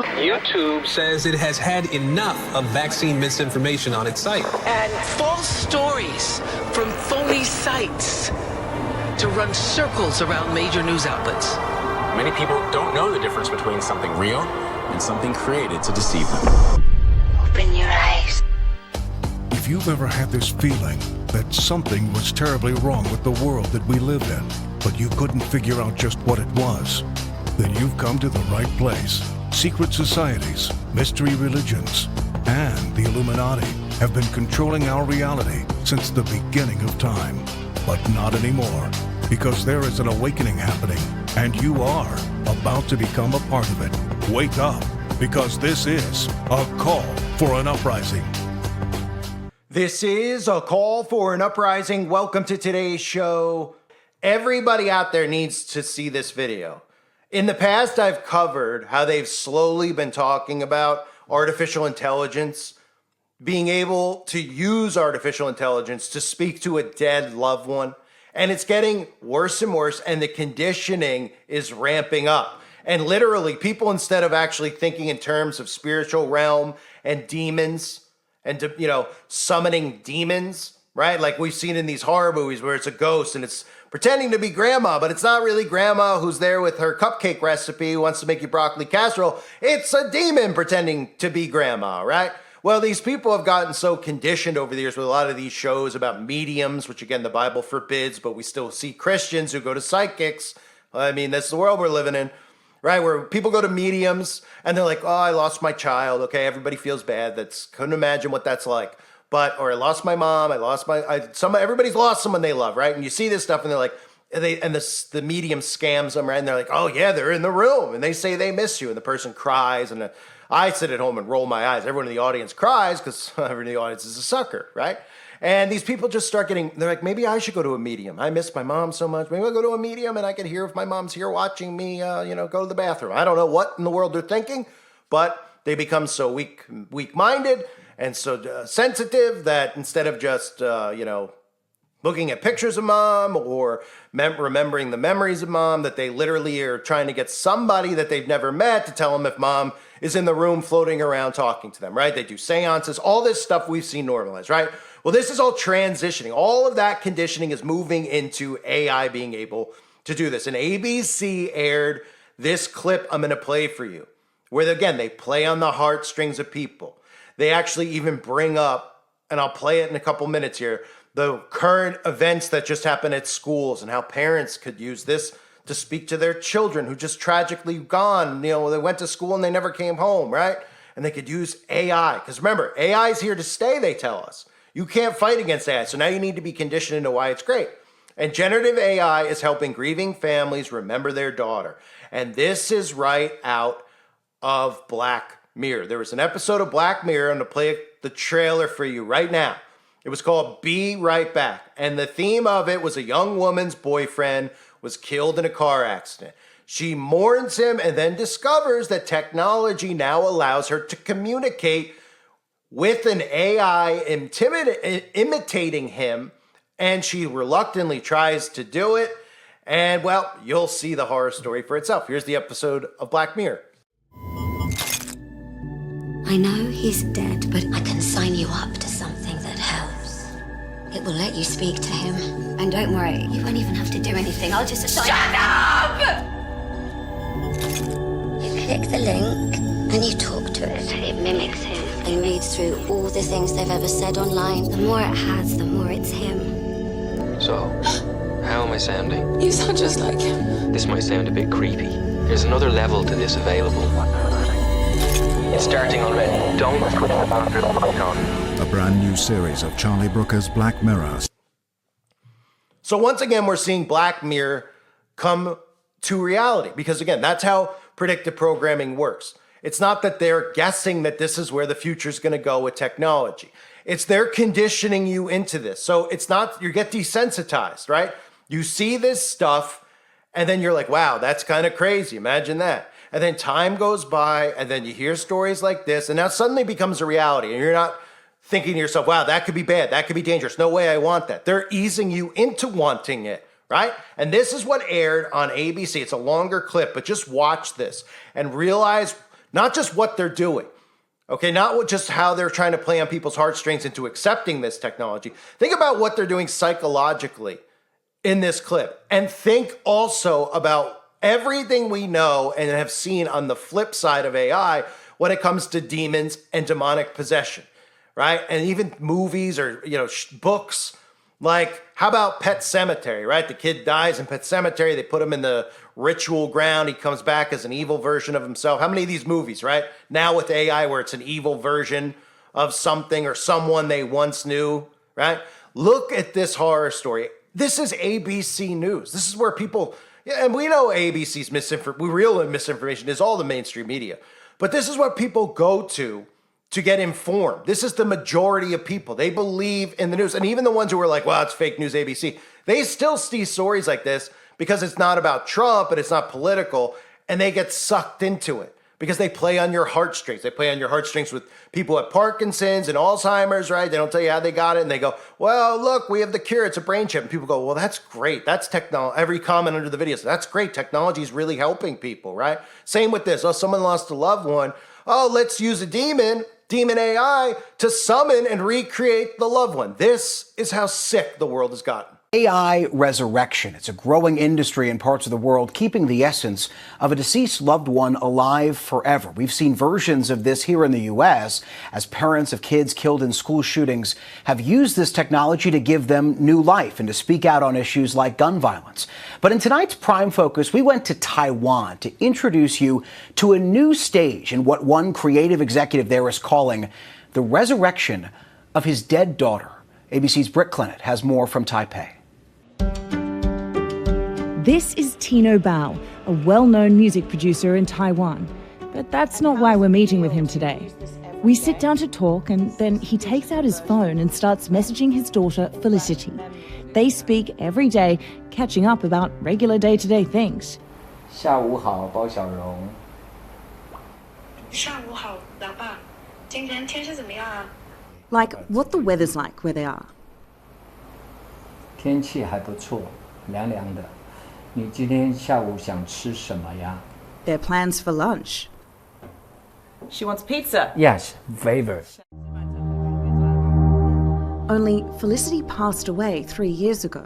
YouTube says it has had enough of vaccine misinformation on its site. And false stories from phony sites to run circles around major news outlets. Many people don't know the difference between something real and something created to deceive them. Open your eyes. If you've ever had this feeling that something was terribly wrong with the world that we live in, but you couldn't figure out just what it was, then you've come to the right place. Secret societies, mystery religions, and the Illuminati have been controlling our reality since the beginning of time. But not anymore, because there is an awakening happening, and you are about to become a part of it. Wake up, because this is a call for an uprising. This is a call for an uprising. Welcome to today's show. Everybody out there needs to see this video. In the past, I've covered how they've slowly been talking about artificial intelligence, being able to use artificial intelligence to speak to a dead loved one. And it's getting worse and worse, and the conditioning is ramping up. And literally, people, instead of actually thinking in terms of spiritual realm and demons, and summoning demons, right? Like we've seen in these horror movies where it's a ghost and it's pretending to be grandma, but it's not really grandma who's there with her cupcake recipe who wants to make you broccoli casserole. It's a demon pretending to be grandma, right? Well, these people have gotten so conditioned over the years with a lot of these shows about mediums, which again, the Bible forbids, but we still see Christians who go to psychics. I mean, that's the world we're living in. Right, where people go to mediums and they're like, oh, I lost my child. Okay, everybody feels bad. Couldn't imagine what that's like. Or I lost my mom. Everybody's lost someone they love, right? And you see this stuff and they're like, the medium scams them, right? And they're like, oh yeah, they're in the room. And they say they miss you. And the person cries. And I sit at home and roll my eyes. Everyone in the audience cries because everyone in the audience is a sucker, right? And these people just start they're like, maybe I should go to a medium. I miss my mom so much. Maybe I'll go to a medium and I can hear if my mom's here watching me, go to the bathroom. I don't know what in the world they're thinking, but they become so weak-minded and so sensitive that instead of just, looking at pictures of mom or remembering the memories of mom, that they literally are trying to get somebody that they've never met to tell them if mom is in the room floating around talking to them, right? They do seances, all this stuff we've seen normalized, right? Well, this is all transitioning. All of that conditioning is moving into AI being able to do this. And ABC aired this clip I'm going to play for you, where, again, they play on the heartstrings of people. They actually even bring up, and I'll play it in a couple minutes here, the current events that just happened at schools and how parents could use this to speak to their children who just tragically gone. They went to school and they never came home, right? And they could use AI. Because remember, AI is here to stay, they tell us. You can't fight against AI, so now you need to be conditioned into why it's great. And generative AI is helping grieving families remember their daughter. And this is right out of Black Mirror. There was an episode of Black Mirror. I'm going to play the trailer for you right now. It was called Be Right Back. And the theme of it was a young woman's boyfriend was killed in a car accident. She mourns him and then discovers that technology now allows her to communicate with an AI imitating him, and she reluctantly tries to do it. And, well, you'll see the horror story for itself. Here's the episode of Black Mirror. I know he's dead, but I can sign you up to something that helps. It will let you speak to him. And don't worry, you won't even have to do anything. I'll just assign... Shut up! You click the link and you talk to it. It mimics him. And reads through all the things they've ever said online. The more it has, the more it's him. So, how am I sounding? You sound just like him. This might sound a bit creepy. There's another level to this available. It's starting already. Don't switch the bathroom light on. A brand new series of Charlie Brooker's Black Mirror. So once again, we're seeing Black Mirror come to reality. Because again, that's how predictive programming works. It's not that they're guessing that this is where the future is going to go with technology. It's they're conditioning you into this. So it's not, you get desensitized, right? You see this stuff and then you're like, wow, that's kind of crazy. Imagine that. And then time goes by and then you hear stories like this and now suddenly becomes a reality. And you're not thinking to yourself, wow, that could be bad. That could be dangerous. No way I want that. They're easing you into wanting it, right? And this is what aired on ABC. It's a longer clip, but just watch this and realize not just what they're doing. Okay, not just how they're trying to play on people's heartstrings into accepting this technology. Think about what they're doing psychologically in this clip. And think also about everything we know and have seen on the flip side of AI when it comes to demons and demonic possession, right? And even movies or, books. Like, how about Pet Sematary, right? The kid dies in Pet Sematary. They put him in the ritual ground. He comes back as an evil version of himself. How many of these movies, right? Now with AI where it's an evil version of something or someone they once knew, right? Look at this horror story. This is ABC News. This is where people, and we know ABC's real misinformation is all the mainstream media. But this is what people go to get informed. This is the majority of people. They believe in the news. And even the ones who are like, well, it's fake news, ABC, they still see stories like this because it's not about Trump and it's not political. And they get sucked into it because they play on your heartstrings. They play on your heartstrings with people at Parkinson's and Alzheimer's, right? They don't tell you how they got it. And they go, well, look, we have the cure. It's a brain chip. And people go, well, that's great. That's technology. Every comment under the video says, that's great. Technology is really helping people, right? Same with this. Oh, someone lost a loved one. Oh, let's use a demon AI, to summon and recreate the loved one. This is how sick the world has gotten. AI resurrection. It's a growing industry in parts of the world, keeping the essence of a deceased loved one alive forever. We've seen versions of this here in the U.S. as parents of kids killed in school shootings have used this technology to give them new life and to speak out on issues like gun violence. But in tonight's Prime Focus, we went to Taiwan to introduce you to a new stage in what one creative executive there is calling the resurrection of his dead daughter. ABC's Britt Clennett has more from Taipei. This is Tino Bao, a well-known music producer in Taiwan. But that's not why we're meeting with him today. We sit down to talk and then he takes out his phone and starts messaging his daughter, Felicity. They speak every day, catching up about regular day-to-day things. 下午好，包小荣。下午好，老爸。今天天气怎么样啊？ Like what the weather's like where they are. 天气还不错，凉凉的。你今天下午想吃什么呀？ Their plans for lunch. She wants pizza. Yes, flavor. Only Felicity passed away 3 years ago.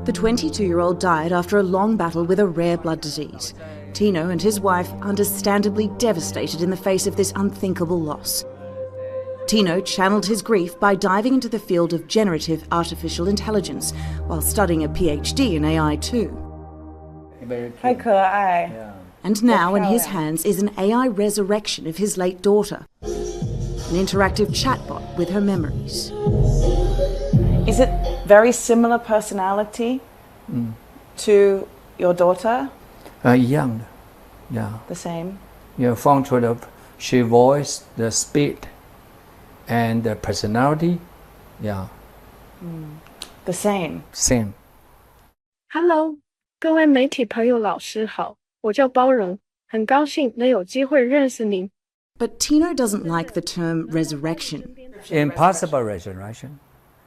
The 22-year-old died after a long battle with a rare blood disease. Tino and his wife understandably devastated in the face of this unthinkable loss. Tino channeled his grief by diving into the field of generative artificial intelligence while studying a PhD in AI too. Hi, 可爱. And now in his hands is an AI resurrection of his late daughter. An interactive chatbot with her memories. Is it very similar personality to your daughter? 一样的 yeah. The same? Yeah, from she voice, the speed, and the personality, yeah. The same? Same. Hello， 各位媒体朋友，老师好，我叫包容，很高兴能有机会认识您。 But Tino doesn't like the term resurrection. Impossible resurrection.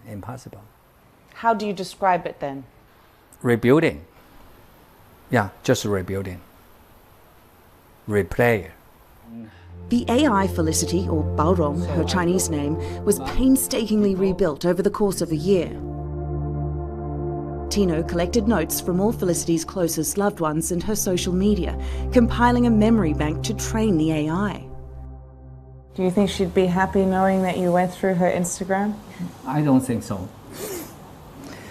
Impossible. How do you describe it then? Rebuilding. Yeah, just rebuilding. Replay. The AI Felicity, or Baorong, her Chinese name, was painstakingly rebuilt over the course of a year. Tino collected notes from all Felicity's closest loved ones and her social media, compiling a memory bank to train the AI. Do you think she'd be happy knowing that you went through her Instagram? I don't think so.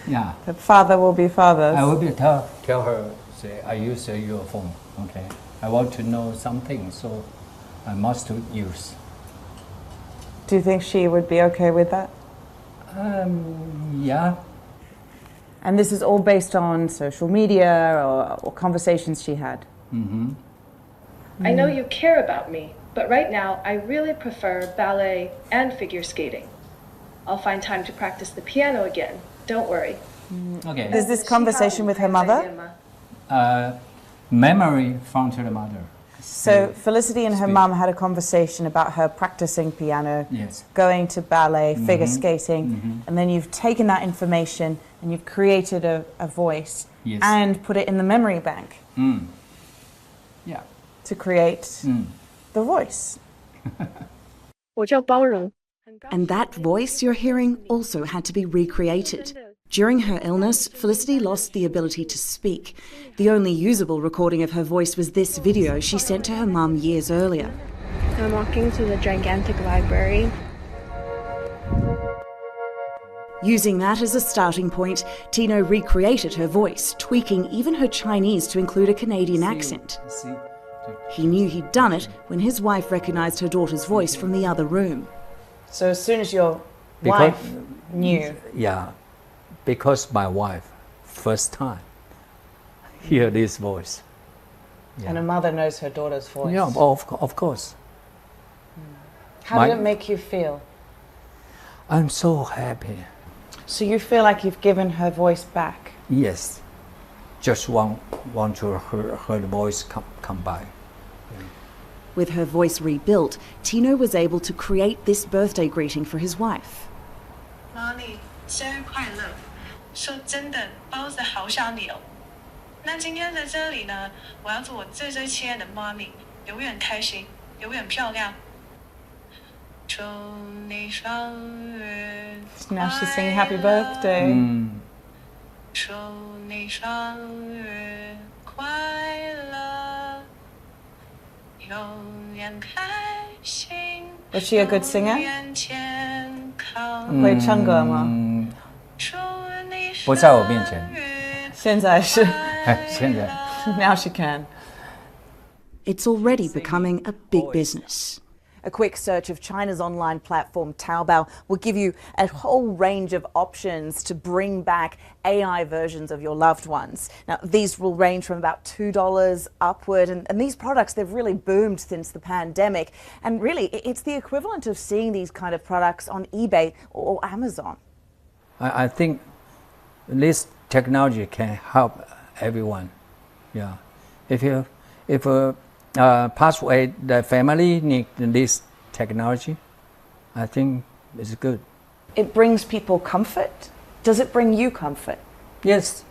Yeah. The father will be fathers. I will be tell her, say, I use your phone, okay? I want to know something, so I must use. Do you think she would be okay with that? Yeah. And this is all based on social media or conversations she had? Mm-hmm. I know you care about me, but right now I really prefer ballet and figure skating. I'll find time to practice the piano again. Don't worry. Okay. Is this conversation with her mother? Memory from her mother. So Felicity and her mum had a conversation about her practicing piano, yes, going to ballet, figure skating, and then you've taken that information and you've created a voice, yes, and put it in the memory bank. Yeah. To create the voice. 我叫包容。 And that voice you're hearing also had to be recreated. During her illness, Felicity lost the ability to speak. The only usable recording of her voice was this video she sent to her mum years earlier. I'm walking to the gigantic library. Using that as a starting point, Tino recreated her voice, tweaking even her Chinese to include a Canadian accent. He knew he'd done it when his wife recognised her daughter's voice from the other room. So as soon as your wife knew. Yeah, because my wife, first time, hear this voice. Yeah. And a mother knows her daughter's voice. Yeah, of course. How did it make you feel? I'm so happy. So you feel like you've given her voice back? Yes. Just want to her voice come by. With her voice rebuilt, Tino was able to create this birthday greeting for his wife. 妈咪，生日快乐！说真的，包子好想你哦。那今天在这里呢，我要做我最最亲爱的妈咪，永远开心，永远漂亮。祝你生日 Now she's singing happy birthday. 祝你生日快乐，永远开心。 Was she a good singer? 永远健康。会唱歌吗？不在我面前。现在是。现在。Now she can. It's already becoming a big business. A quick search of China's online platform Taobao will give you a whole range of options to bring back AI versions of your loved ones. Now, these will range from about $2 upward, and these products, they've really boomed since the pandemic. And really, it's the equivalent of seeing these kind of products on eBay or Amazon. I think this technology can help everyone. Yeah, if pass away, the family need this technology, I think it's good. It brings people comfort. Does it bring you comfort? Yes.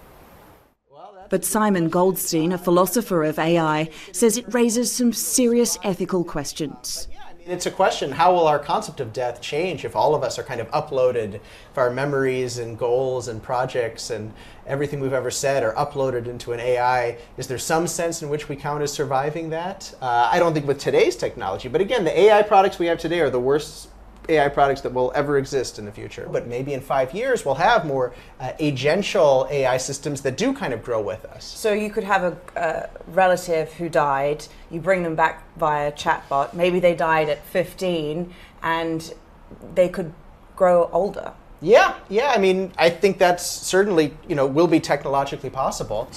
But Simon Goldstein, a philosopher of AI, says it raises some serious ethical questions. It's a question, how will our concept of death change if all of us are kind of uploaded, if our memories and goals and projects and everything we've ever said are uploaded into an AI? Is there some sense in which we count as surviving that? I don't think with today's technology, but again, the AI products we have today are the worst AI products that will ever exist in the future. But maybe in 5 years we'll have more agential AI systems that do kind of grow with us. So you could have a relative who died, you bring them back via chatbot, maybe they died at 15 and they could grow older. Yeah, I mean, I think that's certainly, will be technologically possible.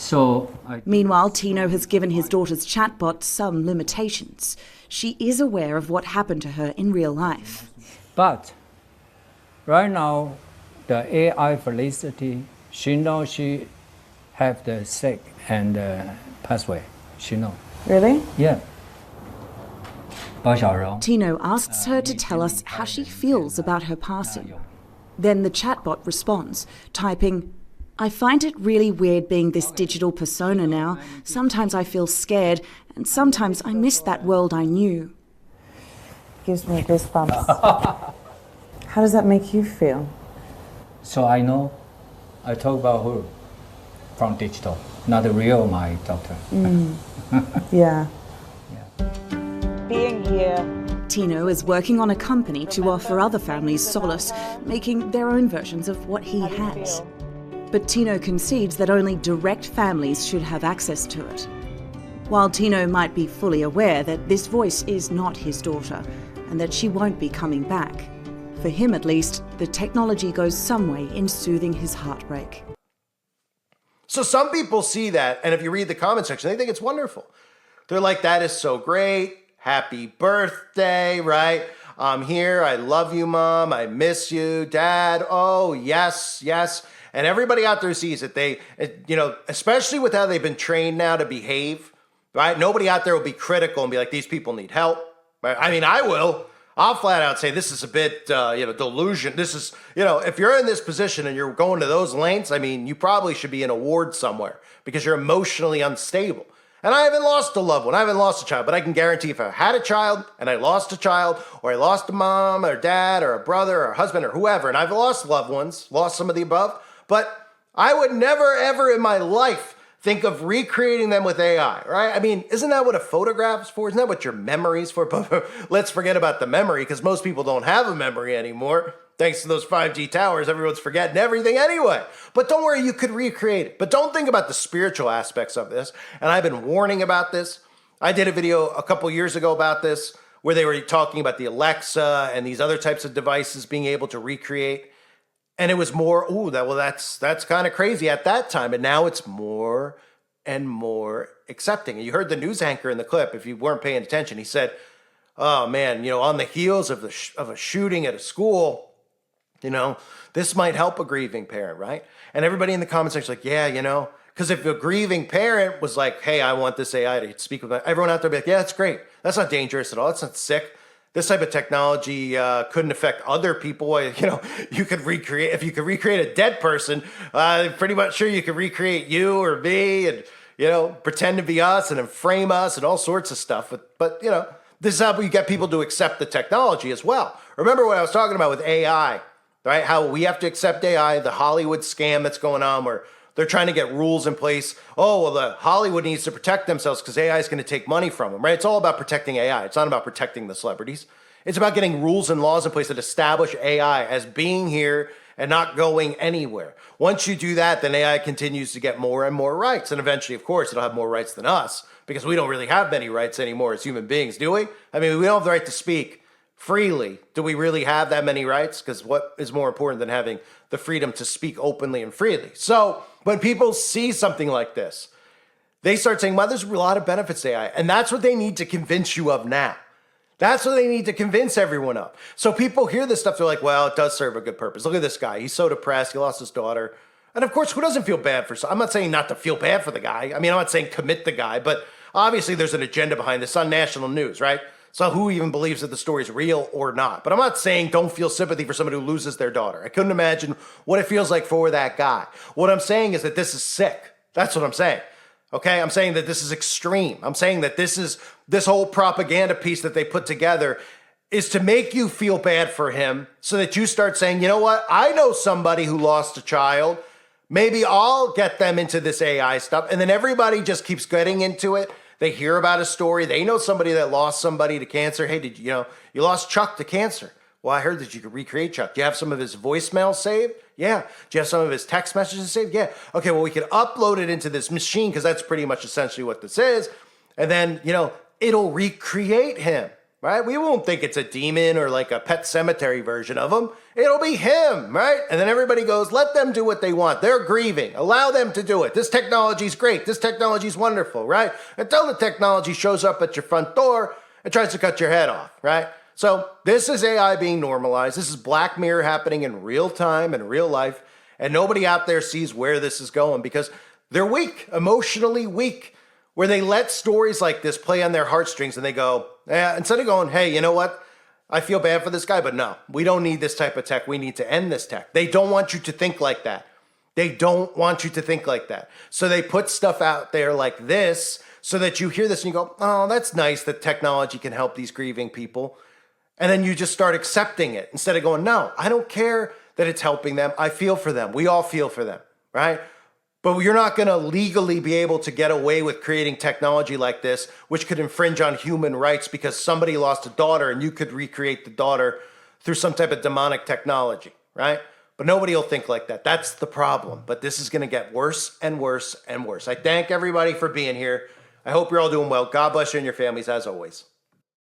Meanwhile, Tino has given his daughter's chatbot some limitations. She is aware of what happened to her in real life. But right now, the AI Felicity, she knows she have the sick and passed away. She knows. Really? Yeah. 包小荣. Tino asks her to tell us how she feels about her passing. Then the chatbot responds, typing, I find it really weird being this digital persona now. Sometimes I feel scared, and sometimes I miss that world I knew. Gives me goosebumps. How does that make you feel? So I know, I talk about her from digital, not the real my daughter. Yeah. Being here. Tino is working on a company to offer other families solace, making their own versions of what he has. But Tino concedes that only direct families should have access to it. While Tino might be fully aware that this voice is not his daughter and that she won't be coming back, for him at least, the technology goes some way in soothing his heartbreak. So some people see that, and if you read the comment section, they think it's wonderful. They're like, that is so great. Happy birthday, right? I'm here. I love you, Mom. I miss you, Dad. Oh, yes. And everybody out there sees it. They, especially with how they've been trained now to behave, right? Nobody out there will be critical and be like, these people need help. Right? I mean, I will. I'll flat out say this is a bit, delusion. This is, if you're in this position and you're going to those lengths, I mean, you probably should be in a ward somewhere because you're emotionally unstable. And I haven't lost a loved one. I haven't lost a child. But I can guarantee if I had a child and I lost a child, or I lost a mom or dad or a brother or a husband or whoever, and I've lost loved ones, lost some of the above, but I would never, ever in my life think of recreating them with AI, right? I mean, isn't that what a photograph's for? Isn't that what your memory's for? But let's forget about the memory, because most people don't have a memory anymore. Thanks to those 5G towers, everyone's forgetting everything anyway. But don't worry, you could recreate it. But don't think about the spiritual aspects of this. And I've been warning about this. I did a video a couple years ago about this, where they were talking about the Alexa and these other types of devices being able to recreate. And it was more, that's kind of crazy at that time. And now it's more and more accepting. And you heard the news anchor in the clip, if you weren't paying attention, he said, oh man, on the heels of a shooting at a school, this might help a grieving parent, right? And everybody in the comments section is like, yeah, because if a grieving parent was like, hey, I want this AI to speak with everyone out there, be like, yeah, that's great. That's not dangerous at all. That's not sick. This type of technology couldn't affect other people. You could recreate, if you could recreate a dead person, pretty much sure you could recreate you or me and, pretend to be us and then frame us and all sorts of stuff. But this is how we get people to accept the technology as well. Remember what I was talking about with AI, right? How we have to accept AI, the Hollywood scam that's going on where they're trying to get rules in place. Oh, well, the Hollywood needs to protect themselves because AI is going to take money from them, right? It's all about protecting AI. It's not about protecting the celebrities. It's about getting rules and laws in place that establish AI as being here and not going anywhere. Once you do that, then AI continues to get more and more rights. And eventually, of course, it'll have more rights than us because we don't really have many rights anymore as human beings, do we? I mean, we don't have the right to speak freely. Do we really have that many rights? Because what is more important than having the freedom to speak openly and freely? So when people see something like this, they start saying, well, there's a lot of benefits to AI. And that's what they need to convince you of now. That's what they need to convince everyone of. So people hear this stuff, they're like, well, it does serve a good purpose. Look at this guy. He's so depressed. He lost his daughter. And of course, who doesn't feel bad for? I'm not saying not to feel bad for the guy. I mean, I'm not saying commit the guy, but obviously there's an agenda behind this on national news, right? So who even believes that the story is real or not? But I'm not saying don't feel sympathy for somebody who loses their daughter. I couldn't imagine what it feels like for that guy. What I'm saying is that this is sick. That's what I'm saying. Okay, I'm saying that this is extreme. I'm saying that this whole propaganda piece that they put together is to make you feel bad for him so that you start saying, you know what? I know somebody who lost a child. Maybe I'll get them into this AI stuff. And then everybody just keeps getting into it. They hear about a story. They know somebody that lost somebody to cancer. Hey, you lost Chuck to cancer. Well, I heard that you could recreate Chuck. Do you have some of his voicemail saved? Yeah. Do you have some of his text messages saved? Yeah. Okay, well, we could upload it into this machine because that's pretty much essentially what this is. And then, it'll recreate him, right? We won't think it's a demon or like a Pet Cemetery version of him. It'll be him, right? And then everybody goes, let them do what they want. They're grieving. Allow them to do it. This technology's great. This technology's wonderful, right? Until the technology shows up at your front door and tries to cut your head off, right? So this is AI being normalized. This is Black Mirror happening in real time and real life. And nobody out there sees where this is going because they're weak, emotionally weak, where they let stories like this play on their heartstrings and they go, instead of going, hey, you know what? I feel bad for this guy, but no, we don't need this type of tech. We need to end this tech. They don't want you to think like that. They don't want you to think like that. So they put stuff out there like this so that you hear this and you go, oh, that's nice that technology can help these grieving people. And then you just start accepting it instead of going, no, I don't care that it's helping them. I feel for them. We all feel for them, right? But you're not going to legally be able to get away with creating technology like this, which could infringe on human rights because somebody lost a daughter and you could recreate the daughter through some type of demonic technology, right? But nobody will think like that. That's the problem. But this is going to get worse and worse and worse. I thank everybody for being here. I hope you're all doing well. God bless you and your families as always.